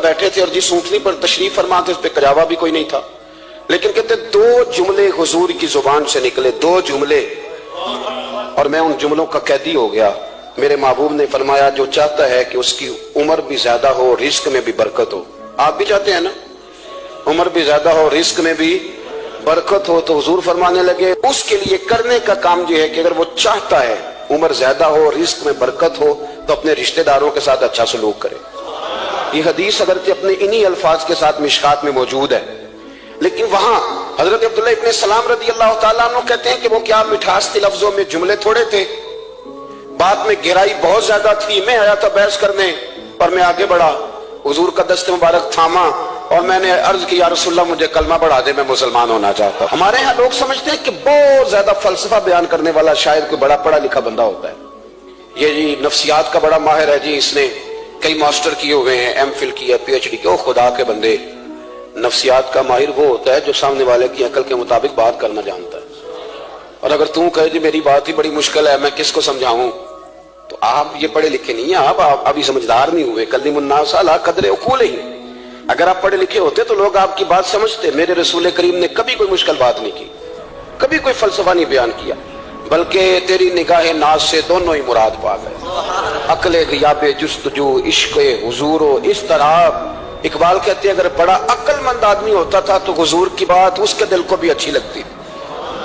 بیٹھے تھے اور جس اونٹنی پر تشریف فرما تھے اس پہ کجاوا بھی کوئی نہیں تھا، لیکن کہتے دو جملے حضور کی زبان سے نکلے، دو جملے، اور میں ان جملوں کا قیدی ہو گیا۔ میرے محبوب نے فرمایا جو چاہتا ہے کہ اس کی عمر بھی زیادہ ہو، رزق میں بھی برکت ہو، آپ بھی چاہتے ہیں نا عمر بھی زیادہ ہو، رزق میں بھی برکت ہو، تو حضور فرمانے لگے اس کے لیے کرنے کا کام یہ ہے کہ اگر وہ چاہتا ہے عمر زیادہ ہو، رزق میں برکت ہو، تو اپنے رشتہ داروں کے ساتھ اچھا سلوک کرے۔ یہ حدیث اگرچہ اپنے انہی الفاظ کے ساتھ مشکات میں موجود ہے، لیکن وہاں حضرت عبداللہ ابن سلام رضی اللہ تعالیٰ عنہ کہتے ہیں کہ وہ کیا مٹھاس تھی لفظوں میں، جملے تھوڑے تھے، بات میں گہرائی بہت زیادہ تھی۔ میں آیا تھا بحث کرنے اور میں آگے بڑھا، حضور کا دست مبارک تھاما اور میں نے عرض کی یا رسول اللہ مجھے کلمہ پڑھا دے، میں مسلمان ہونا چاہتا ہوں۔ ہمارے ہاں لوگ سمجھتے ہیں کہ بہت زیادہ فلسفہ بیان کرنے والا شاید کوئی بڑا پڑھا لکھا بندہ ہوتا ہے، یہ جی نفسیات کا بڑا ماہر ہے جی، اس نے کئی ماسٹر کیے ہوئے ہیں، ایم فل کیا، پی ایچ ڈی کیا۔ خدا کے بندے، نفسیات کا ماہر وہ ہوتا ہے جو سامنے والے کی عقل کے مطابق بات کرنا جانتا ہے، اور اگر تم کہے جی میری بات ہی بڑی مشکل ہے میں کس کو سمجھاؤں، تو آپ یہ پڑھے لکھے نہیں ہیں، آپ ابھی سمجھدار نہیں ہوئے۔ کلم الناس علی قدر عقولہم، اگر آپ پڑھے لکھے ہوتے تو لوگ آپ کی بات سمجھتے۔ میرے رسول کریم نے کبھی کوئی مشکل بات نہیں کی، کبھی کوئی فلسفہ نہیں بیان کیا، بلکہ تیری نگاہ ناز سے دونوں ہی مراد پاک ہے، عقل غیاب جستجو، عشق حضور و اضطراب۔ اقبال کہتے ہیں اگر بڑا عقل مند آدمی ہوتا تھا تو حضور کی بات اس کے دل کو بھی اچھی لگتی،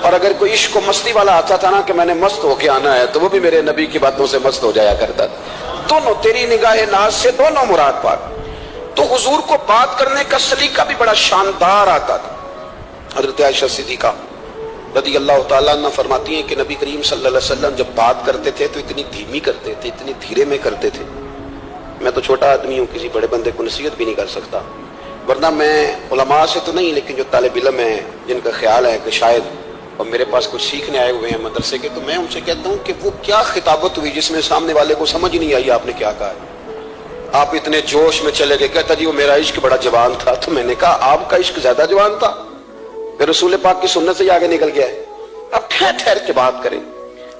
اور اگر کوئی عشق و مستی والا آتا تھا نا کہ میں نے مست ہو کے آنا ہے، تو وہ بھی میرے نبی کی باتوں سے مست ہو جایا کرتا تھا۔ دونوں تیری نگاہ ناز سے دونوں مراد پاک۔ تو حضور کو بات کرنے کا سلیقہ بھی بڑا شاندار آتا تھا۔ حضرت عائشہ صدیقہ رضی اللہ تعالیٰ عنہ فرماتی ہیں کہ نبی کریم صلی اللہ علیہ وسلم جب بات کرتے تھے تو اتنی دھیمی کرتے تھے، اتنی دھیرے میں کرتے تھے، میں تو چھوٹا آدمی ہوں، کسی بڑے بندے کو نصیحت بھی نہیں کر سکتا، ورنہ میں علماء سے تو نہیں، لیکن جو طالب علم ہیں جن کا خیال ہے کہ شاید اور میرے پاس کچھ سیکھنے آئے ہوئے ہیں مدرسے کے، تو میں ان سے کہتا ہوں کہ وہ کیا خطابت ہوئی جس میں سامنے والے کو سمجھ نہیں آئی آپ نے کیا کہا ہے۔ آپ اتنے جوش میں چلے گئے، کہتا جی وہ میرا عشق بڑا جوان تھا، تو میں نے کہا آپ کا عشق زیادہ جوان تھا، پھر رسول پاک کی سنت سے آگے نکل گیا ہے۔ اب ٹھہر ٹھہر کے بات کریں،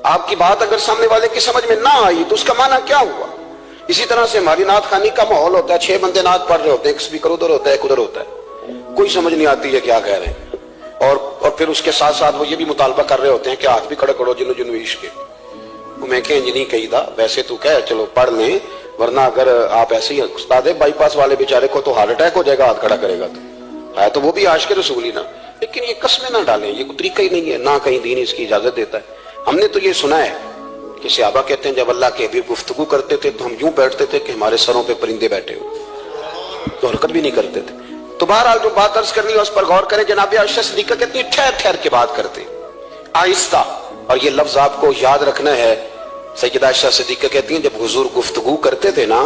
آپ کی بات اگر سامنے والے کی سمجھ میں نہ آئی تو اس کا معنی کیا ہوا۔ اسی طرح سے ہماری نعت خوانی کا ماحول ہوتا ہے، 6 بندے نعت پڑھ رہے ہوتے ہیں، ایک سپیکر ادھر ہوتا ہے ایک ادھر ہوتا ہے، کوئی سمجھ نہیں آتی ہے کیا کہہ رہے ہیں، اور پھر اس کے ساتھ ساتھ وہ یہ بھی مطالبہ کر رہے ہوتے ہیں کہ ہاتھ بھی کھڑے کرو جنو جنو عشق کے۔ میں کہ انج نہیں کہی دا، ویسے تو کہہ چلو پڑھ لیں، ورنہ اگر آپ ایسے ہی استاد بائی پاس والے بیچارے کو تو ہارٹ اٹیک ہو جائے گا، ہاتھ کھڑا کرے گا تو ہے تو وہ بھی عاشق رسول ہی نا، لیکن یہ قسمیں نہ ڈالیں، یہ کوئی طریقہ ہی نہیں ہے، نہ کہیں دین اس کی اجازت دیتا ہے۔ ہم نے تو یہ سنا ہے کہ صحابہ کہتے ہیں جب اللہ کے حبیب گفتگو کرتے تھے تو ہم یوں بیٹھتے تھے کہ ہمارے سروں پہ پرندے بیٹھے ہو، تو حرکت بھی نہیں کرتے تھے۔ تو بہرحال جو بات عرض کرنی ہے اس پر غور کریں۔ جناب عائشہ صدیقہ کہتی ہیں ٹھہر ٹھہر کے بات کرتے، آہستہ، اور یہ لفظ آپ کو یاد رکھنا ہے۔ سیدہ عائشہ صدیقہ کہتی ہیں جب حضور گفتگو کرتے تھے نا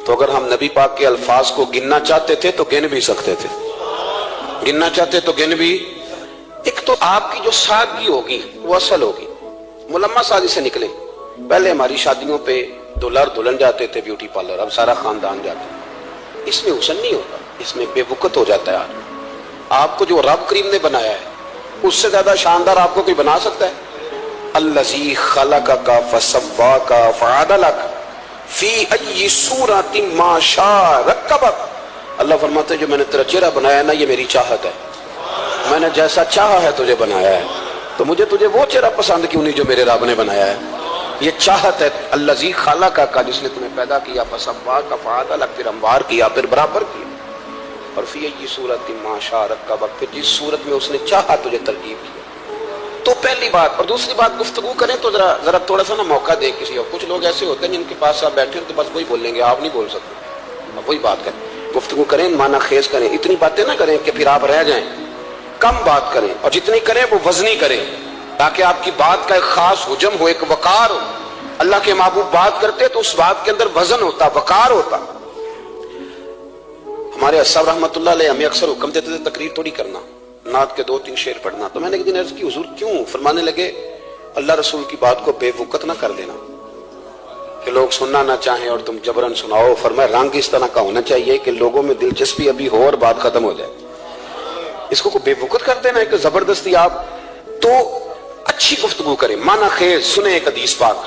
تو اگر ہم نبی پاک کے الفاظ کو گننا چاہتے تھے تو گن بھی سکتے تھے، گننا چاہتے تو گن بھی۔ ایک تو آپ کی جو سادگی ہوگی وہ اصل ہوگی، ملمہ سازی سے نکلے۔ پہلے ہماری شادیوں پہ دلہر دلہن جاتے تھے بیوٹی پارلر، اب سارا خاندان جاتا ہے، اس میں حسن نہیں ہوتا، اس میں بے وقت ہو جاتا ہے آدمی۔ آپ کو جو رب کریم نے بنایا ہے اس سے زیادہ شاندار آپ کو کوئی بنا سکتا ہے؟ الذی خلقک فسواک فعدلک فی ای صورت ما شاء رکبک۔ اللہ فرماتے ہیں جو میں نے تیرا چہرہ بنایا ہے نا یہ میری چاہت ہے، میں نے جیسا چاہا ہے تجھے بنایا ہے، تو مجھے تجھے وہ چہرہ پسند کیوں نہیں جو میرے رب نے بنایا ہے، یہ چاہت ہے۔ الذی خلقک، جس نے تمہیں پیدا کیا، فسواک فعدلک، پھر ہموار کیا، پھر برابر کیا، اور فی ای صورت ما شاء رکبک، پھر جس صورت میں اس نے چاہا تجھے ترکیب کیا۔ تو پہلی بات، اور دوسری بات گفتگو کریں تو ذرا تھوڑا سا نا موقع دے کسی اور۔ کچھ لوگ ایسے ہوتے ہیں جن کے پاس آپ بیٹھے ہیں تو بس وہی بولیں گے، آپ نہیں بول سکتے، وہی بات کریں، گفتگو کریں، معنی خیز کریں، اتنی باتیں نہ کریں کہ پھر آپ رہ جائیں، کم بات کریں، اور جتنی کریں وہ وزنی کریں تاکہ آپ کی بات کا ایک خاص حجم ہو، ایک وقار ہو۔ اللہ کے محبوب بات کرتے تو اس بات کے اندر وزن ہوتا، وقار ہوتا۔ ہمارے صاحب رحمۃ اللہ علیہ ہمیں اکثر حکم دیتے تھے تقریر تھوڑی کرنا، نعت کے 2-3 شعر پڑھنا۔ تو میں نے ایک دن عرض کی حضور کیوں؟ فرمانے لگے اللہ رسول کی بات کو بے وقت نہ کر دینا کہ لوگ سننا نہ چاہیں اور تم جبرن سناؤ۔ فرمایا رنگ اس طرح کا ہونا چاہیے کہ لوگوں میں دلچسپی ابھی ہو اور بات ختم ہو جائے، اس کو بے وقت کر دینا ہے کہ زبردستی آپ۔ تو اچھی گفتگو کریں، معنی خیز سنیں۔ ایک حدیث پاک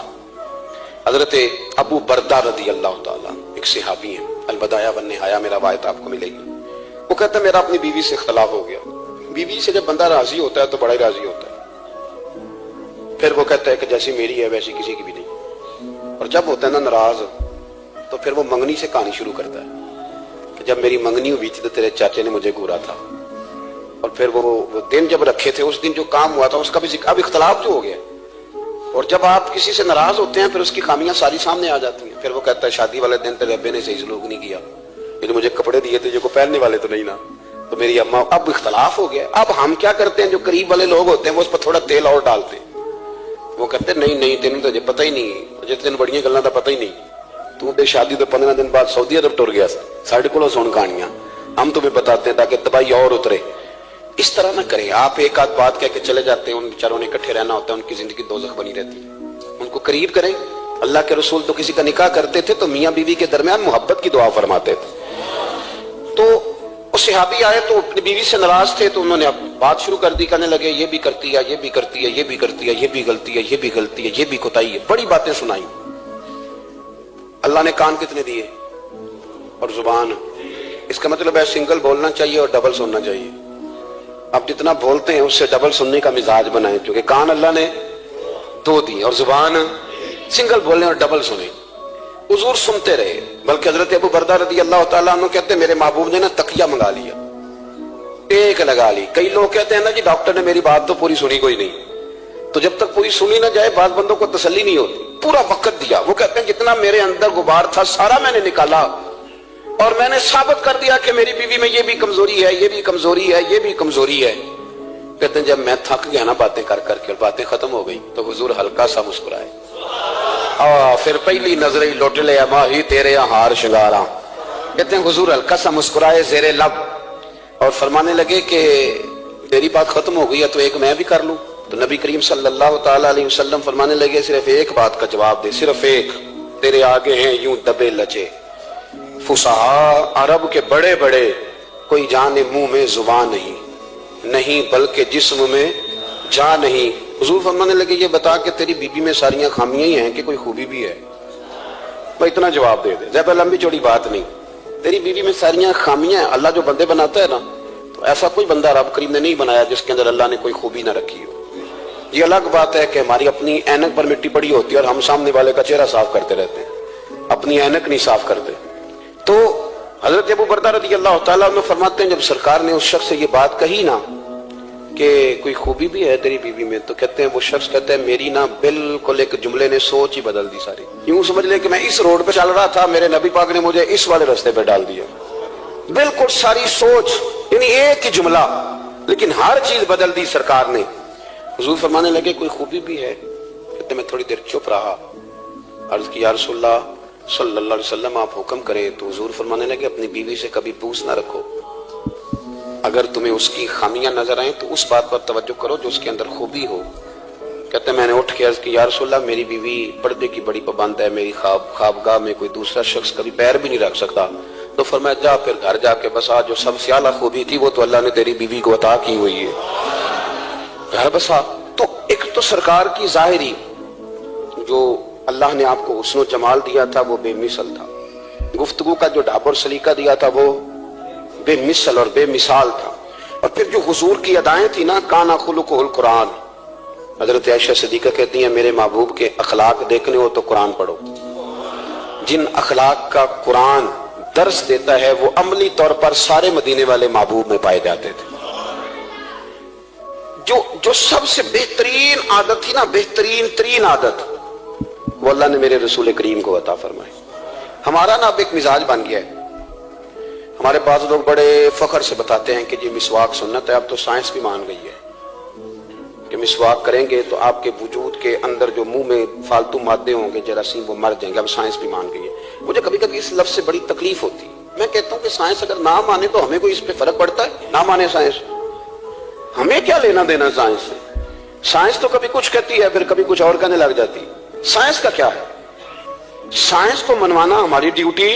حضرت ابو بردہ رضی اللہ تعالیٰ ایک صحابی ہیں، البدایہ والنہایہ میرا روایت آپ کو ملے گی. وہ کہتا ہے میرا اپنی بیوی سے اختلاف ہو گیا. بیوی سے جب بندہ راضی ہوتا ہے تو بڑا ہی راضی ہوتا ہے. پھر وہ کہتا ہے کہ جیسی میری ہے ویسی کسی کی بھی نہیں. اور جب ہوتا ہے نا ناراض تو پھر وہ منگنی سے کہانی شروع کرتا ہے کہ جب میری منگنی ہوئی تھی تو تیرے چاچے نے مجھے گورا تھا. اور پھر وہ دن جب رکھے تھے اس دن جو کام ہوا تھا اس کا بھی ذکر. اب اختلاف جو ہو گیا. اور جب آپ کسی سے ناراض ہوتے ہیں پھر اس کی خامیاں ساری سامنے آ جاتی ہیں. پھر وہ کہتا ہے شادی والے دن تیرے ابے نے صحیح سلوک نہیں کیا, پھر مجھے کپڑے دیے تھے جو کو پہننے والے تو نہیں نا, تو میری اماں. اب اختلاف ہو گیا. اب ہم کیا کرتے ہیں, جو قریب والے لوگ ہوتے ہیں وہ اس پر تھوڑا تیل اور ڈالتے ہیں. وہ کہتے ہیں نہیں تینوں تو پتہ ہی نہیں, مجھے تین بڑیاں گلاں دا پتہ ہی نہیں. تو بے شادی تو 15 دن بعد سعودی عرب ٹر گیا ساڑھے کو سن کہانیاں ہم تمہیں بتاتے ہیں تاکہ تباہی اور اترے. اس طرح نہ کریں. آپ ایک آدھ بات کہہ کے چلے جاتے ہیں, ان بیچاروں نے اکٹھے رہنا ہوتا ہے, ان کی زندگی دوزخ بنی رہتی ہے. ان کو قریب کریں. اللہ کے رسول تو کسی کا نکاح کرتے تھے تو میاں بیوی کے درمیان محبت کی دعا فرماتے تھے. تو وہ صحابی آئے تو اپنی بیوی سے ناراض تھے تو انہوں نے بات شروع کر دی, کہنے لگے یہ بھی کرتی ہے, یہ بھی کرتی ہے, یہ بھی کرتی ہے, یہ بھی غلطی ہے, یہ بھی غلطی ہے, یہ بھی کوتاہی ہے. بڑی باتیں سنائی. اللہ نے کان کتنے دیے اور زبان. اس کا مطلب ہے سنگل بولنا چاہیے اور ڈبل سننا چاہیے. آپ جتنا بولتے ہیں اس سے ڈبل سننے کا مزاج بنائیں, کیونکہ کان اللہ نے 2 دی اور زبان سنگل بولنے اور ڈبل سنیں. حضور سنتے رہے. بلکہ حضرت ابو بردہ رضی اللہ تعالیٰ عنہ کہتے ہیں میرے محبوب نے نا تکیہ منگا لیا, ایک لگا لی. کئی لوگ کہتے ہیں نا جی ڈاکٹر نے میری بات تو پوری سنی کوئی نہیں. تو جب تک پوری سنی نہ جائے بعض بندوں کو تسلی نہیں ہوتی. پورا وقت دیا. وہ کہتے ہیں جتنا میرے اندر غبار تھا سارا میں نے نکالا اور میں نے ثابت کر دیا کہ میری بیوی میں یہ بھی کمزوری ہے, یہ بھی کمزوری ہے, یہ بھی کمزوری ہے. کہتے ہیں جب میں تھک گیا نا باتیں کر کر کے, باتیں ختم ہو گئی تو حضور ہلکا سا مسکرائے. پھر پہلی نظر ہی لوٹ لے ماہی تیرے ہار شنگاراں. کہتے ہیں حضور ہلکا سا مسکرائے زیر لب اور فرمانے لگے کہ تیری بات ختم ہو گئی ہے تو ایک میں بھی کر لوں. تو نبی کریم صلی اللہ تعالیٰ علیہ وسلم فرمانے لگے صرف ایک بات کا جواب دے, صرف ایک. تیرے آگے ہیں یوں دبے لچے فصحا عرب کے بڑے بڑے, کوئی جان منہ میں زبان نہیں بلکہ جسم میں جان نہیں. حضور فرمانے لگے یہ بتا کہ تیری بیوی میں ساریاں خامیاں ہی ہیں کہ کوئی خوبی بھی ہے. وہ اتنا جواب دے دے. زیادہ لمبی چوڑی بات نہیں. تیری بیوی میں ساریاں خامیاں ہیں. اللہ جو بندے بناتا ہے نا تو ایسا کوئی بندہ رب کریم نے نہیں بنایا جس کے اندر اللہ نے کوئی خوبی نہ رکھی ہو. یہ الگ بات ہے کہ ہماری اپنی اینک پر مٹی پڑی ہوتی ہے اور ہم سامنے والے کا چہرہ صاف کرتے رہتے ہیں, اپنی اینک نہیں صاف کرتے. تو حضرت ابو بردہ رضی اللہ تعالیٰ عنہ فرماتے ہیں جب سرکار نے اس شخص سے یہ بات کہی نا کہ کوئی خوبی بھی ہے تیری بیوی میں, تو کہتے ہیں وہ شخص کہتے ہیں میری نا بالکل ایک جملے نے سوچ ہی بدل دی ساری. یوں سمجھ لے کہ میں اس روڈ پہ چل رہا تھا, میرے نبی پاک نے مجھے اس والے رستے پہ ڈال دیا. بالکل ساری سوچ, یعنی ایک ہی جملہ لیکن ہر چیز بدل دی سرکار نے. حضور فرمانے لگے کوئی خوبی بھی ہے. کہتے میں تھوڑی دیر چپ رہا, عرض کی یا رسول اللہ صلی اللہ علیہ وسلم آپ حکم کریں. تو حضور فرمانے لگے اپنی بیوی سے کبھی پوچھ نہ رکھو, اگر تمہیں اس کی خامیاں نظر آئیں تو اس بات پر توجہ کرو جو اس کے اندر خوبی ہو. کہتے ہیں میں نے اٹھ کے عرض کی یا رسول اللہ میری بیوی پردے کی بڑی پابند ہے, میری خوابگاہ میں کوئی دوسرا شخص کبھی پیر بھی نہیں رکھ سکتا. تو فرمایا جا پھر گھر جا کے بسا, جو سب سے اعلیٰ خوبی تھی وہ تو اللہ نے تیری بیوی کو عطا کی ہوئی ہے, گھر بسا. تو ایک تو سرکار کی ظاہری جو اللہ نے آپ کو حسن و جمال دیا تھا وہ بے مثل تھا, گفتگو کا جو ڈھاب اور سلیقہ دیا تھا وہ بے مثل اور بے مثال تھا. اور پھر جو حضور کی ادائیں تھی نا کانا خلقہ القرآن. حضرت عائشہ صدیقہ کہتی ہیں میرے محبوب کے اخلاق دیکھنے ہو تو قرآن پڑھو. جن اخلاق کا قرآن درس دیتا ہے وہ عملی طور پر سارے مدینے والے محبوب میں پائے جاتے تھے. جو سب سے بہترین عادت تھی نا, بہترین ترین عادت, وہ اللہ نے میرے رسول کریم کو عطا فرمائی. ہمارا نا اب ایک مزاج بن گیا ہے. ہمارے بعض لوگ بڑے فخر سے بتاتے ہیں کہ جی مسواک سنت ہے. اب تو سائنس بھی مان گئی ہے کہ مسواک کریں گے تو آپ کے وجود کے اندر جو منہ میں فالتو مادے ہوں گے جراثیم وہ مر جائیں گے. اب سائنس بھی مان گئی ہے. مجھے کبھی کبھی اس لفظ سے بڑی تکلیف ہوتی. میں کہتا ہوں کہ سائنس اگر نہ مانے تو ہمیں کوئی اس پہ فرق پڑتا ہے؟ نہ مانے سائنس, ہمیں کیا لینا دینا سائنس سے؟ سائنس تو کبھی کچھ کہتی ہے پھر کبھی کچھ اور کہنے لگ جاتی. سائنس کا کیا ہے؟ سائنس کو منوانا ہماری ڈیوٹی.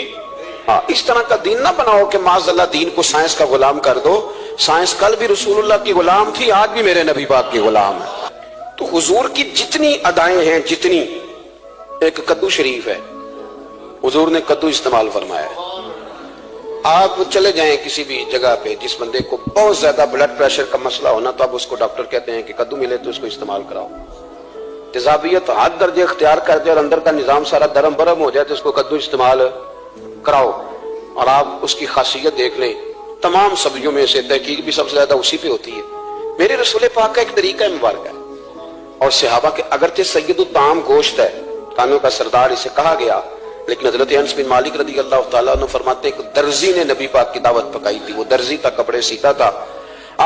اس طرح کا دین نہ بناؤ کہ معاذ اللہ دین کو سائنس کا غلام کر دو. سائنس کل بھی رسول اللہ کی غلام تھی, آج بھی میرے نبی پاک کی غلام ہے. تو حضور کی جتنی ادائیں ہیں, جتنی, ایک کدو شریف ہے, حضور نے کدو استعمال فرمایا ہے. آپ چلے جائیں کسی بھی جگہ پہ جس بندے کو بہت زیادہ بلڈ پریشر کا مسئلہ ہونا تو اب اس کو ڈاکٹر کہتے ہیں کہ کدو ملے تو اس کو استعمال کراؤ. تیزابیت حد درجے اختیار کر دے اور اندر کا نظام سارا درم برم ہو جائے تو اس کو کدو استعمال کراؤ. اور آپ اس کی خاصیت دیکھ لیں, تمام سبزیوں میں سے تحقیق بھی سب سے زیادہ اسی پہ ہوتی ہے. میرے رسول پاک کا ایک طریقہ مبارک ہے اور صحابہ کے اگرچہ سید الطعام گوشت ہے, کانوں کا سردار اسے کہا گیا, لیکن حضرت انس بن مالک رضی اللہ تعالیٰ عنہ فرماتے ہیں کہ درزی نے نبی پاک کی دعوت پکائی تھی. وہ درزی تھا, کپڑے سیتا تھا.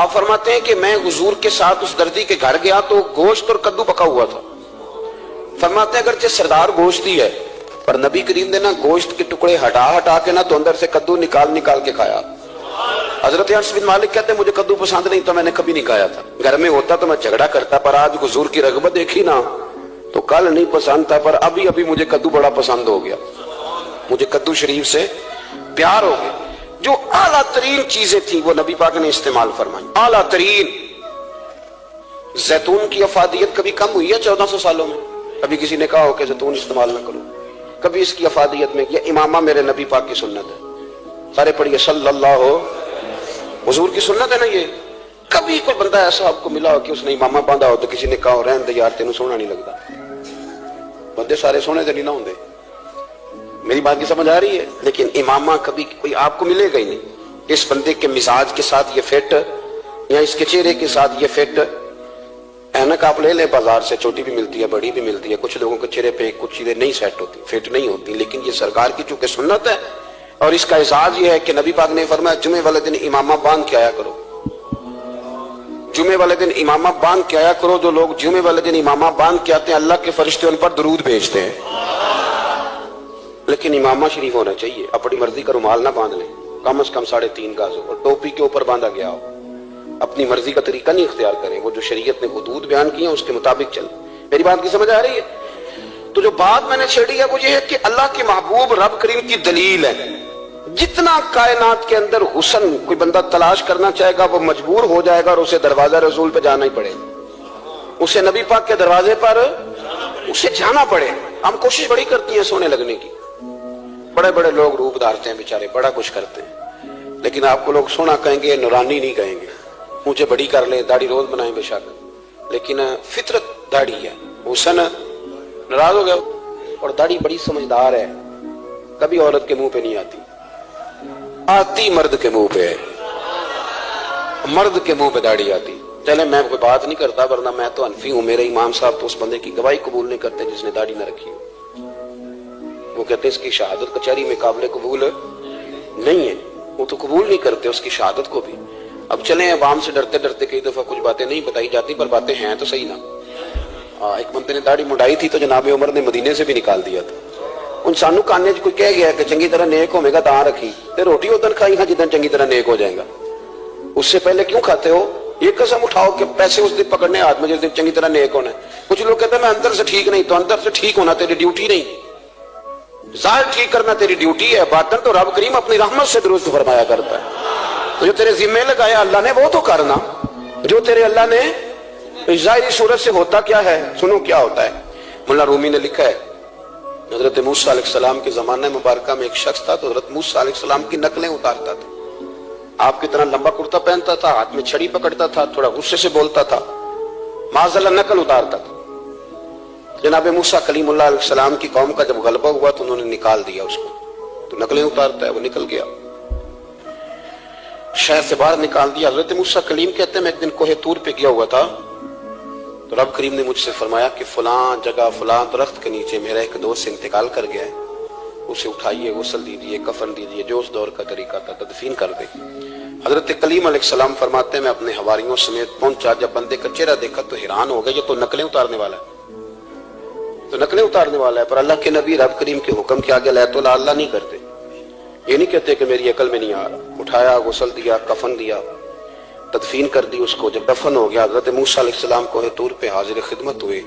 آپ فرماتے ہیں کہ میں حضور کے ساتھ اس درزی کے گھر گیا تو گوشت اور کدو پکا ہوا تھا. فرماتے ہیں اگرچہ سردار گوشت ہی ہے پر نبی کریم نے نا گوشت کے ٹکڑے ہٹا کے نا تو اندر سے کدو نکال کے کھایا. حضرت انس بن مالک کہتے ہیں مجھے کدو پسند نہیں تو میں نے کبھی نہیں کھایا تھا. گھر میں ہوتا تو میں جھگڑا کرتا, پر آج حضور کی رغبت دیکھی نا تو کل نہیں پسند تھا پر ابھی مجھے کدو بڑا پسند ہو گیا. مجھے کدو شریف سے پیار ہو گیا. جو اعلیٰ ترین چیزیں تھیں وہ نبی پاک نے استعمال فرمائی, اعلیٰ ترین. زیتون کی افادیت کبھی کم ہوئی ہے 1400 سالوں میں؟ کبھی کسی نے کہا ہو کہ زیتون استعمال نہ کرو؟ کبھی اس کی افادیت میں یہ امامہ میرے نبی پاک کی سنت ہے. سارے پڑھیے صلی اللہ ہو, حضور کی سنت ہے نا یہ. کبھی کوئی بندہ ایسا آپ کو ملا ہو کہ اس نے امامہ باندھا ہو تو کسی نے کہا ہو رہن دے یار تینوں سونا نہیں لگتا؟ بندے سارے سونے سے نہیں نہ ہوندے. میری بات کی سمجھ آ رہی ہے؟ لیکن امامہ کبھی کوئی آپ کو ملے گا ہی نہیں. اس بندے کے مزاج کے ساتھ یہ فٹ یا اس کے چہرے کے ساتھ یہ فٹ. اینک آپ لے لیں بازار سے, چھوٹی بھی ملتی ہے بڑی بھی ملتی ہے. کچھ لوگوں کے چہرے پہ کچھ چیزیں نہیں سیٹ ہوتی, فٹ نہیں ہوتی, لیکن یہ سرکار کی چونکہ سنت ہے اور اس کا اعزاز یہ ہے کہ نبی پاک نے فرمایا جمعے والے دن امامہ باندھ کے آیا کرو. جمعے والے دن امامہ باندھ کے آیا کرو. جو لوگ جمعے والے دن امامہ باندھ کے آتے ہیں اللہ کے فرشتے ان پر درود بھیجتے ہیں. لیکن امامہ شریف ہونا چاہیے. اپنی مرضی کا رومال نہ باندھ لیں, کم از کم 3.5 گاز ہو اور ٹوپی کے اوپر باندھا گیا ہو. اپنی مرضی کا طریقہ نہیں اختیار کریں, وہ جو شریعت نے حدود بیان کی ہیں اس کے مطابق چلیں. میری بات کی سمجھ آ رہی ہے؟ تو جو بات میں نے چھیڑی ہے وہ یہ ہے کہ اللہ کے محبوب رب کریم کی دلیل ہے. جتنا کائنات کے اندر حسن کوئی بندہ تلاش کرنا چاہے گا وہ مجبور ہو جائے گا اور اسے دروازہ رسول پہ جانا ہی پڑے, اسے نبی پاک کے دروازے پر اسے جانا پڑے. ہم کوشش بڑی کرتی ہیں سونے لگنے کی, بڑے بڑے لوگ روپ دھارتے ہیں بیچارے, بڑا کچھ کرتے ہیں, لیکن آپ کو لوگ سونا کہیں گے, نورانی نہیں کہیں گے. مجھے بڑی کر لیں, داڑھی روز بنائیں بے شک, لیکن فطرت داڑھی ہے. حسن ناراض ہو گیا اور داڑھی بڑی سمجھدار ہے, کبھی عورت کے منہ پہ نہیں آتی, آتی مرد کے منہ پہ, مرد کے منہ پہ داڑھی آتی. چلے میں کوئی بات نہیں کرتا ورنہ میں تو حنفی ہوں. میرے امام صاحب تو اس بندے کی گواہی قبول نہیں کرتے جس نے داڑھی نہ رکھی. وہ کہتے ہیں اس کی شہادت کچہری میں قابل قبول نہیں ہے, وہ تو قبول نہیں کرتے اس کی شہادت کو بھی. اب چلیں عوام سے ڈرتے ڈرتے کئی دفعہ کچھ باتیں نہیں بتائی جاتی پر باتیں ہیں تو صحیح نا. ایک بندے نے داڑھی مڈائی تھی تو جناب عمر نے مدینے سے بھی نکال دیا تھا. ان سانو کاننے کوئی کہہ گیا کہ چنگی طرح نیک ہوے گا تاں رکھی تے روٹی ادن کھائی ہاں جدن چنگی طرح نیک ہو جائے گا. اس سے پہلے کیوں کھاتے ہو؟ یہ قسم اٹھاؤ کہ پیسے اس دن پکڑنے ہاتھ میں جس دن چنگی طرح نیک ہونا ہے. کچھ لوگ کہتے ہیں میں اندر سے ٹھیک نہیں, تو اندر سے ٹھیک ہونا تیری ڈیوٹی نہیں, ظاہر ٹھیک کرنا تیری ڈیوٹی ہے, باطن تو رب کریم اپنی رحمت سے درست فرمایا کرتا ہے. تو جو تیرے ذمہ لگایا اللہ نے وہ تو کرنا, جو تیرے اللہ نے ظاہری صورت سے ہوتا کیا ہے سنو کیا ہوتا ہے. مولانا رومی نے لکھا ہے حضرت موسیٰ علیہ السلام کے زمانہ مبارکہ میں ایک شخص تھا تو حضرت موسیٰ علیہ السلام کی نقلیں اتارتا تھا. آپ کی طرح لمبا کرتا پہنتا تھا, ہاتھ میں چھڑی پکڑتا تھا, تھوڑا غصے سے بولتا تھا, معاذ اللہ نقل اتارتا تھا. جناب موسیٰ کلیم اللہ علیہ السلام کی قوم کا جب غلبہ ہوا تو انہوں نے نکال دیا اس کو, تو نقلیں اتارتا ہے, وہ نکل گیا, شہر سے باہر نکال دیا. حضرت موسیٰ کلیم کہتے ہیں میں ایک دن کوہ طور پہ گیا ہوا تھا تو رب کریم نے مجھ سے فرمایا کہ فلاں جگہ فلاں درخت کے نیچے میرا ایک دوست انتقال کر گیا ہے, اسے اٹھائیے, غسل دیجیے, کفن دیجیے, جو اس دور کا طریقہ تھا تدفین کر دے. حضرت کلیم علیہ السلام فرماتے ہیں میں اپنے حواریوں سمیت پہنچا, جب بندے کا چہرہ دیکھا تو حیران ہو گیا, یہ تو نقلیں اتارنے والا ہے, تو نقلیں اتارنے والا ہے. پر اللہ کے نبی رب کریم کے حکم کے آگے لائت اللہ نہیں کرتے. یہ نہیں کہتے کہ میری عقل میں نہیں آ رہا. اٹھایا, غسل دیا, کفن دیا, تدفین کر دی اس کو. جب دفن ہو گیا حضرت موسیٰ علیہ السلام کوہ طور پہ حاضر خدمت ہوئے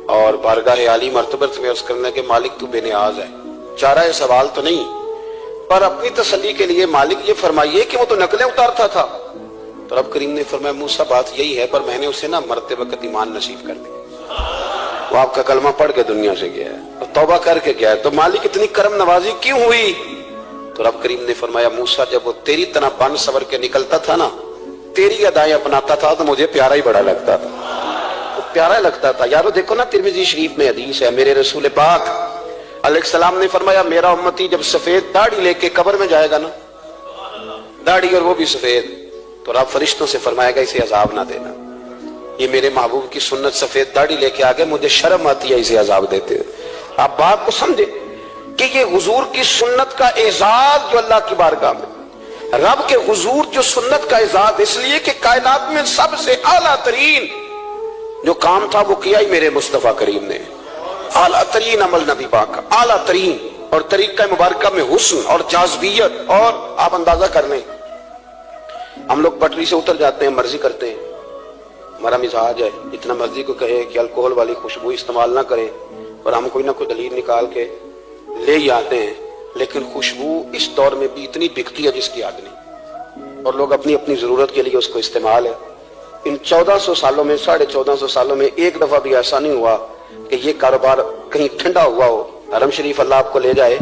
اور بارگاہ عالی مرتبت میں عرض کرنے کہ مالک تو بے نیاز ہے, چارہ سوال تو نہیں, پر اپنی تسلی کے لیے مالک یہ فرمائیے کہ وہ تو نقلیں اتارتا تھا. تو رب کریم نے فرمایا موسیٰ بات یہی ہے, پر میں نے اسے نا مرتے وقت ایمان نصیب کر دیا, وہ آپ کا کلمہ پڑھ کے دنیا سے گیا ہے اور توبہ کر کے گیا ہے. تو مالک اتنی کرم نوازی کیوں ہوئی؟ تو تو رب کریم نے فرمایا موسیٰ جب وہ تیری طرح بن سور کے نکلتا تھا نا، تیری ادائیں اپناتا تھا تو مجھے پیارا ہی بڑا لگتا تھا، پیارا لگتا تھا۔ یارو دیکھو نا ترمذی شریف میں حدیث ہے، میرے رسول پاک علیہ السلام نے فرمایا میرا امتی جب سفید داڑھی لے کے قبر میں جائے گا نا، داڑھی اور وہ بھی سفید، تو رب فرشتوں سے فرمائے گا اسے عذاب نہ دینا، یہ میرے محبوب کی سنت سفید داڑھی لے کے آگے، مجھے شرم آتی ہے اسے عذاب دیتے ہوئے۔ آپ بات کو سمجھے کہ یہ حضور کی سنت کا اعزاز جو اللہ کی بارگاہ میں، رب کے حضور جو سنت کا اعزاز اس لیے کہ کائنات میں سب سے اعلیٰ ترین جو کام تھا وہ کیا ہی میرے مصطفیٰ کریم نے، اعلیٰ ترین عمل نبی پاک کا، اعلیٰ ترین، اور طریقہ مبارکہ میں حسن اور جاذبیت، اور آپ اندازہ کر لیں ہم لوگ پٹری سے اتر جاتے ہیں، مرضی کرتے ہیں، ہمارا مزاج ہے اتنا مرضی کو کہے کہ الکوہل والی خوشبو استعمال نہ کریں، اور ہم کوئی نہ کوئی دلیل نکال کے لے ہی آتے ہیں، لیکن خوشبو اس دور میں بھی اتنی بکتی ہے جس کی یاد نہیں، اور لوگ اپنی اپنی ضرورت کے لیے اس کو استعمال ہے۔ ان 1400 سالوں میں 1450 سالوں میں ایک دفعہ بھی ایسا نہیں ہوا کہ یہ کاروبار کہیں ٹھنڈا ہوا ہو۔ حرم شریف اللہ آپ کو لے جائے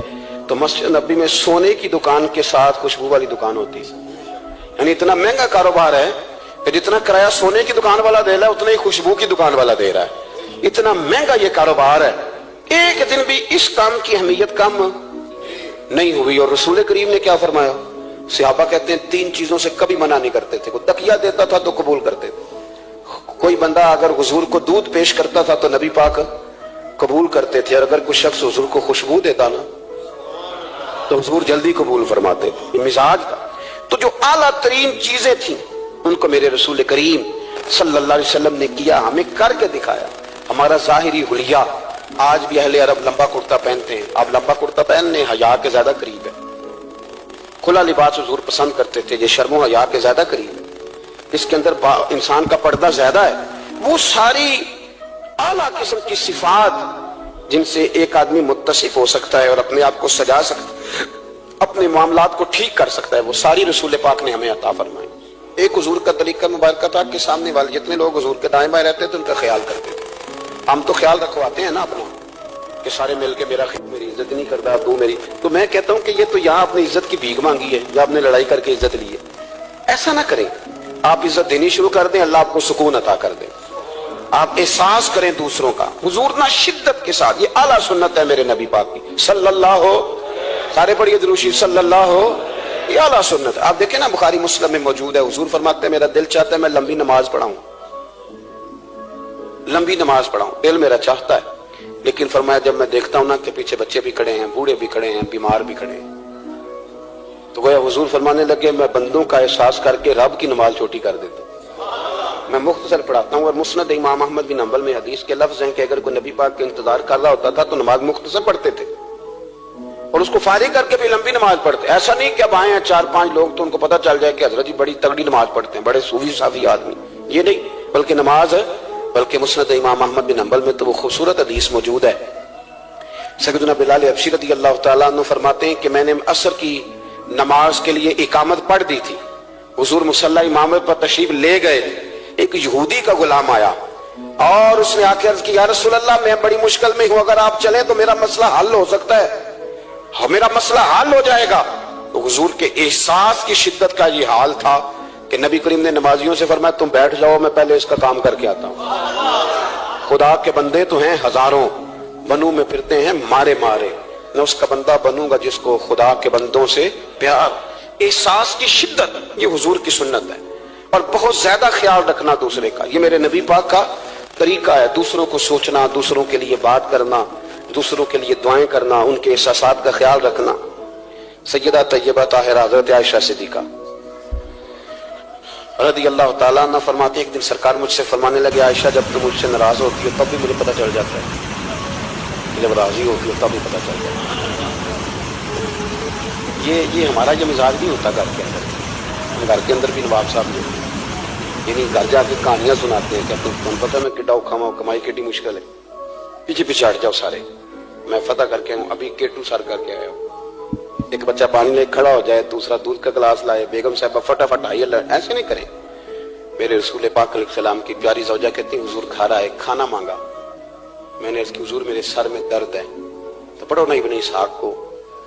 تو مسجد نبی میں سونے کی دکان کے ساتھ خوشبو والی دکان ہوتی ہے، یعنی اتنا مہنگا کاروبار ہے کہ جتنا کرایہ سونے کی دکان والا دے رہا ہے اتنا ہی خوشبو کی دکان والا دے رہا ہے، اتنا مہنگا یہ کاروبار ہے۔ ایک دن بھی اس کام کی اہمیت کم نہیں ہوئی، اور رسول کریم نے کیا فرمایا؟ صحابہ کہتے ہیں 3 چیزوں سے کبھی منع نہیں کرتے تھے، کوئی تکیہ دیتا تھا تو قبول کرتے تھے، کوئی بندہ اگر حضور کو دودھ پیش کرتا تھا تو نبی پاک قبول کرتے تھے، اور اگر کوئی شخص حضور کو خوشبو دیتا نا تو حضور جلدی قبول فرماتے تھے، مزاج کا۔ تو جو اعلیٰ ترین چیزیں تھیں ان کو میرے رسول کریم صلی اللہ علیہ وسلم نے کیا، ہمیں کر کے دکھایا۔ ہمارا ظاہری حلیہ آج بھی اہل عرب لمبا کرتا پہنتے ہیں، اب لمبا کرتا پہننے حیا کے زیادہ قریب ہے، کھلا لباس حضور پسند کرتے تھے، یہ شرم و حیا کے زیادہ قریب ہے، اس کے اندر انسان کا پردہ زیادہ ہے۔ وہ ساری اعلیٰ قسم کی صفات جن سے ایک آدمی متصف ہو سکتا ہے اور اپنے آپ کو سجا سکتا ہے، اپنے معاملات کو ٹھیک کر سکتا ہے، وہ ساری رسول پاک نے ہمیں عطا فرمائی۔ ایک حضور کا طریقہ مبارکہ تھا کہ سامنے والے جتنے لوگ حضور کے دائیں بائیں رہتے تھے ان کا خیال کرتے تھے۔ ہم تو خیال رکھواتے ہیں نا اپنا کہ سارے مل کے میری عزت نہیں کرتا، تو میری، تو میں کہتا ہوں کہ یہ تو یہاں اپنی عزت کی بھیک مانگی ہے یا اپنے لڑائی کر کے عزت لی ہے، ایسا نہ کریں۔ آپ عزت دینی شروع کر دیں، اللہ آپ کو سکون عطا کر دے، آپ احساس کریں دوسروں کا۔ حضور نہ شدت کے ساتھ، یہ اعلیٰ سنت ہے میرے نبی پاک کی صلی اللہ، سارے پڑھیے درود شریف صلی اللہ، یہ اعلیٰ سنت ہے۔ آپ دیکھیں نا بخاری مسلم میں موجود ہے، حضور فرماتے ہیں میرا دل چاہتا ہے میں لمبی نماز پڑھاؤں، لمبی نماز پڑھاؤں، دل میرا چاہتا ہے، لیکن فرمایا جب میں دیکھتا ہوں نا کہ پیچھے بچے بھی کھڑے ہیں، بوڑھے بھی کھڑے ہیں، بیمار بھی کھڑے ہیں، تو گویا حضور فرمانے لگے میں بندوں کا احساس کر کے رب کی نماز چھوٹی کر دیتا ہوں، میں مختصر پڑھاتا ہوں۔ اور مسند امام احمد بن حنبل میں حدیث کے لفظ ہیں کہ اگر کوئی نبی پاک کے انتظار کر رہا ہوتا تھا تو نماز مختصر پڑھتے تھے اور اس کو فارغ کر کے بھی لمبی نماز پڑھتے۔ ایسا نہیں کہ اب آئے ہیں 4-5 لوگ تو ان کو پتہ چل جائے کہ حضرت جی بڑی تگڑی نماز پڑھتے ہیں، بڑے صوفی صافی آدمی، یہ نہیں، بلکہ نماز ہے، بلکہ مسند امام احمد بن حنبل میں تو وہ خوبصورت حدیث موجود ہے۔ سیدنا بلال حبشی رضی اللہ تعالیٰ عنہ فرماتے ہیں کہ میں نے عصر کی نماز کے لیے اقامت پڑھ دی تھی، حضور مصلی امامت پر تشریف لے گئے، ایک یہودی کا غلام آیا اور اس نے آ کے عرض کی یا رسول اللہ میں بڑی مشکل میں ہوں، اگر آپ چلیں تو میرا مسئلہ حل ہو سکتا ہے، میرا مسئلہ حل ہو جائے گا۔ تو حضور کے احساس کی شدت کا یہ حال تھا کہ نبی کریم نے نمازیوں سے فرمایا تم بیٹھ جاؤ میں پہلے اس کا کام کر کے آتا ہوں۔ خدا کے بندے تو ہیں ہزاروں، بنوں میں پھرتے ہیں مارے مارے، میں اس کا بندہ بنوں گا جس کو خدا کے بندوں سے پیار۔ احساس کی شدت یہ حضور کی سنت ہے، اور بہت زیادہ خیال رکھنا دوسرے کا، یہ میرے نبی پاک کا طریقہ ہے، دوسروں کو سوچنا، دوسروں کے لیے بات کرنا، دوسروں کے لیے دعائیں کرنا، ان کے احساسات کا خیال رکھنا۔ سیدہ طیبہ طاہرہ حضرت عائشہ صدیقہ رضی اللہ تعالیٰ عنہ فرماتے ہیں ایک دن سرکار مجھ سے فرمانے لگے عائشہ جب تم مجھ سے ناراض ہوتی ہو تب بھی مجھے پتہ چل جاتا ہے، جب راضی ہوتی ہو تب بھی پتہ چل جاتا ہے۔ یہ ہمارا یہ مزاج نہیں ہوتا گھر کے اندر، گھر کے اندر بھی نواب صاحب جو یعنی گھر جا کے کہانیاں سناتے ہیں کہ تم پتہ میں کڈا اوکھا ہوں، کمائی کیڈی مشکل ہے، پیچھے پیچھے ہٹ جاؤ سارے، میں فتح کر کے ہوں، ابھی کیٹو سر کر کے آیا ہوں۔ ایک بچہ پانی لے کھڑا ہو جائے، دوسرا دودھ کا گلاس لائے، بیگم صاحبہ فٹافٹ آئیے، ایسے نہیں کریں۔ میرے رسول پاک علیہ السلام کی پیاری زوجہ کہتی ہیں حضور کھا رہا ہے، کھانا مانگا، میں نے اس کی حضور میرے سر میں درد ہے، تو پڑھو نا ابن اسحاق کو،